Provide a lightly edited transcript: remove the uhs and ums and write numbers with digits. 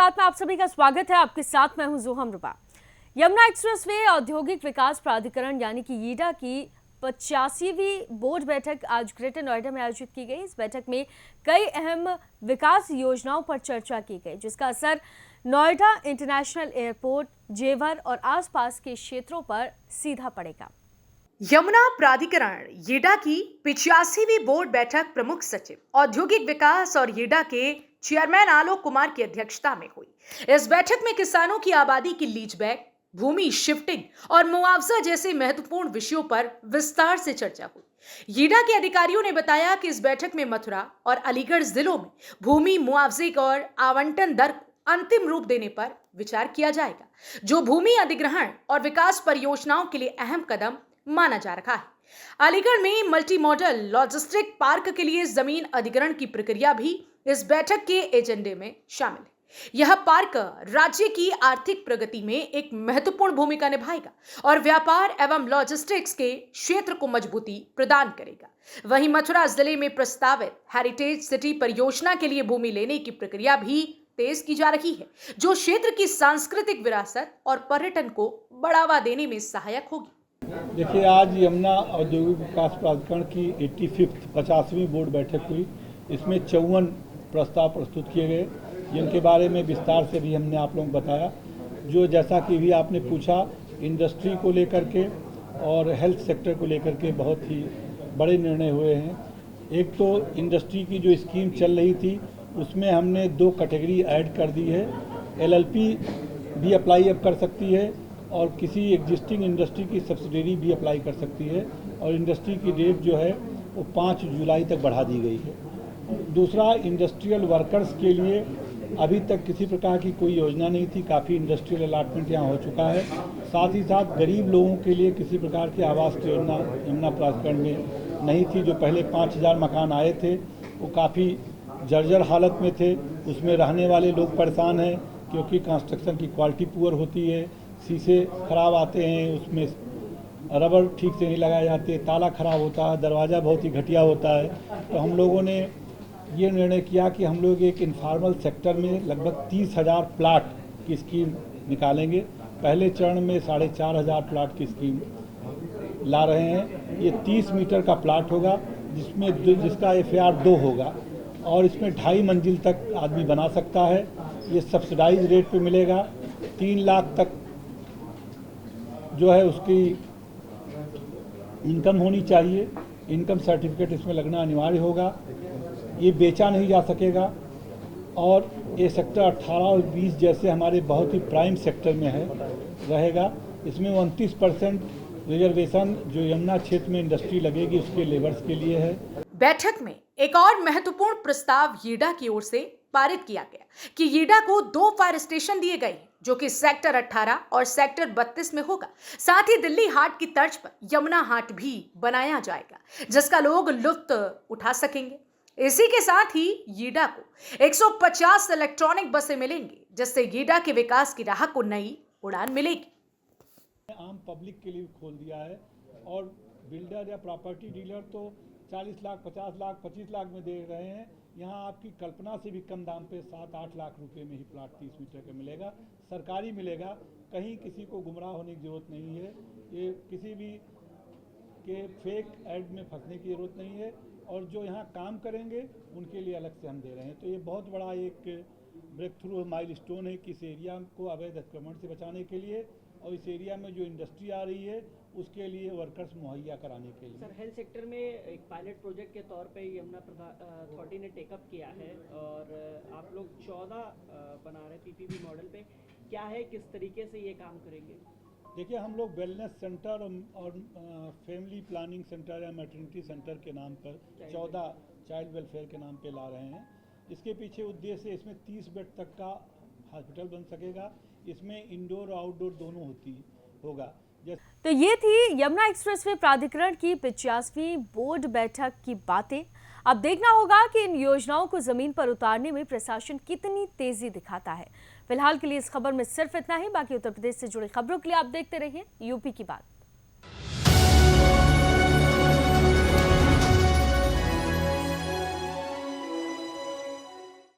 बात में आप सभी का स्वागत है। आपके साथ मैं हूं जोहम रुबा। यमुना एक्सप्रेसवे औद्योगिक विकास प्राधिकरण यानी कि यीडा की 85वीं बोर्ड बैठक आज ग्रेटर नोएडा में आयोजित की गई। इस बैठक में कई अहम विकास योजनाओं पर चर्चा की गई, जिसका असर नोएडा इंटरनेशनल एयरपोर्ट, जेवर और आसपास के क्षेत्रों पर सीधा पड़ेगा। यमुना प्राधिकरण यीडा की 85वीं बोर्ड बैठक प्रमुख सचिव औद्योगिक विकास और यीडा के चेयरमैन आलोक कुमार की अध्यक्षता में हुई। इस बैठक में किसानों की आबादी की लीज बैक, भूमि शिफ्टिंग और मुआवजा जैसे महत्वपूर्ण विषयों पर विस्तार से चर्चा हुई। यीडा के अधिकारियों ने बताया कि इस बैठक में मथुरा और अलीगढ़ जिलों में भूमि मुआवजे और आवंटन दर को अंतिम रूप देने पर विचार किया जाएगा, जो भूमि अधिग्रहण और विकास परियोजनाओं के लिए अहम कदम माना जा रहा है। अलीगढ़ में मल्टी मॉडल लॉजिस्टिक पार्क के लिए जमीन अधिग्रहण की प्रक्रिया भी इस बैठक के एजेंडे में शामिल है। यह पार्क राज्य की आर्थिक प्रगति में एक महत्वपूर्ण भूमिका निभाएगा और व्यापार एवं लॉजिस्टिक्स के क्षेत्र को मजबूती प्रदान करेगा। वहीं मथुरा जिले में प्रस्तावित हेरिटेज सिटी परियोजना के लिए भूमि लेने की प्रक्रिया भी तेज की जा रही है, जो क्षेत्र की सांस्कृतिक विरासत और पर्यटन को बढ़ावा देने में सहायक होगी। देखिए, आज यमुना औद्योगिक विकास प्राधिकरण की 50वीं बोर्ड बैठक हुई। इसमें 54 प्रस्ताव प्रस्तुत किए गए, जिनके बारे में विस्तार से भी हमने आप लोगों को बताया। जो जैसा कि भी आपने पूछा, इंडस्ट्री को लेकर के और हेल्थ सेक्टर को लेकर के बहुत ही बड़े निर्णय हुए हैं। एक तो इंडस्ट्री की जो स्कीम चल रही थी, उसमें हमने 2 कैटेगरी ऐड कर दी है। LLP भी अप्लाई अब कर सकती है और किसी एग्जिस्टिंग इंडस्ट्री की सब्सिडरी भी अप्लाई कर सकती है, और इंडस्ट्री की डेट जो है वो 5 जुलाई तक बढ़ा दी गई है। दूसरा, इंडस्ट्रियल वर्कर्स के लिए अभी तक किसी प्रकार की कोई योजना नहीं थी। काफ़ी इंडस्ट्रियल अलाटमेंट यहाँ हो चुका है। साथ ही साथ गरीब लोगों के लिए किसी प्रकार की आवास योजना यमुना प्राधिकरण में नहीं थी। जो पहले 5000 मकान आए थे, वो काफ़ी जर्जर हालत में थे। उसमें रहने वाले लोग परेशान हैं, क्योंकि कंस्ट्रक्शन की क्वालिटी पुअर होती है, शीशे खराब आते हैं, उसमें रबर ठीक से नहीं लगाए जाते, ताला खराब होता है, दरवाज़ा बहुत ही घटिया होता है। तो हम लोगों ने ये निर्णय किया कि हम लोग एक इनफॉर्मल सेक्टर में लगभग 30,000 प्लाट की स्कीम निकालेंगे। पहले चरण में 4,500 प्लाट की स्कीम ला रहे हैं। ये 30 मीटर का प्लाट होगा, जिसका FAR 2 होगा, और इसमें 2.5 मंजिल तक आदमी बना सकता है। ये सब्सिडाइज रेट पे मिलेगा। 3 लाख तक जो है उसकी इनकम होनी चाहिए। इनकम सर्टिफिकेट इसमें लगना अनिवार्य होगा। ये बेचा नहीं जा सकेगा, और ये सेक्टर 18 और 20 जैसे हमारे बहुत ही प्राइम सेक्टर में है रहेगा। इसमें 29% रिजर्वेशन जो यमुना क्षेत्र में इंडस्ट्री लगेगी उसके लेबर्स के लिए है। बैठक में एक और महत्वपूर्ण प्रस्ताव यीडा की ओर से पारित किया गया कि यीडा को 2 फायर स्टेशन दिए गए हैं, जो कि सेक्टर 18 और सेक्टर 32 में होगा। साथ ही दिल्ली हाट की तर्ज पर यमुना हाट भी बनाया जाएगा, जिसका लोग लुत्फ उठा सकेंगे। इसी के साथ ही यीडा को 150 इलेक्ट्रॉनिक बसें मिलेंगी, जिससे यीडा के विकास की राह को नई उड़ान मिलेगी। आम पब्लिक के लिए खोल दिया है, और बिल्डर या प्रॉपर्टी डीलर तो 40 लाख, 50 लाख, 25 लाख में दे रहे हैं। यहाँ आपकी कल्पना से भी कम दाम पे 7-8 लाख रुपए में ही प्लाट 30 मीटर का मिलेगा, सरकारी मिलेगा। कहीं किसी को गुमराह होने की ज़रूरत नहीं है। ये किसी भी के फेक ऐड में फंसने की ज़रूरत नहीं है, और जो यहाँ काम करेंगे उनके लिए अलग से हम दे रहे हैं। तो ये बहुत बड़ा एक ब्रेक थ्रू माइलस्टोन है कि इस एरिया को अवैध अतिक्रमण से बचाने के लिए, और इस एरिया में जो इंडस्ट्री आ रही है उसके लिए वर्कर्स मुहैया कराने के लिए। सर, हेल्थ सेक्टर में एक पायलट प्रोजेक्ट के तौर पे यमुना अथॉरिटी ने टेकअप किया है, और आप लोग 14 बना रहे PPP मॉडल पे। क्या है, किस तरीके से ये काम करेंगे? देखिए, हम लोग वेलनेस सेंटर और फैमिली प्लानिंग सेंटर या मैटरनिटी सेंटर के नाम पर 14 चाइल्ड वेलफेयर के नाम पे ला रहे हैं। इसके पीछे उद्देश्य, इसमें 30 बेड तक का हॉस्पिटल बन सकेगा। इसमें इंडोर और आउटडोर दोनों होगा। तो ये थी यमुना एक्सप्रेसवे प्राधिकरण की 85वीं बोर्ड बैठक की बातें। अब देखना होगा कि इन योजनाओं को जमीन पर उतारने में प्रशासन कितनी तेजी दिखाता है। फिलहाल के लिए इस खबर में सिर्फ इतना ही। बाकी उत्तर प्रदेश से जुड़ी खबरों के लिए आप देखते रहिए यूपी की बात।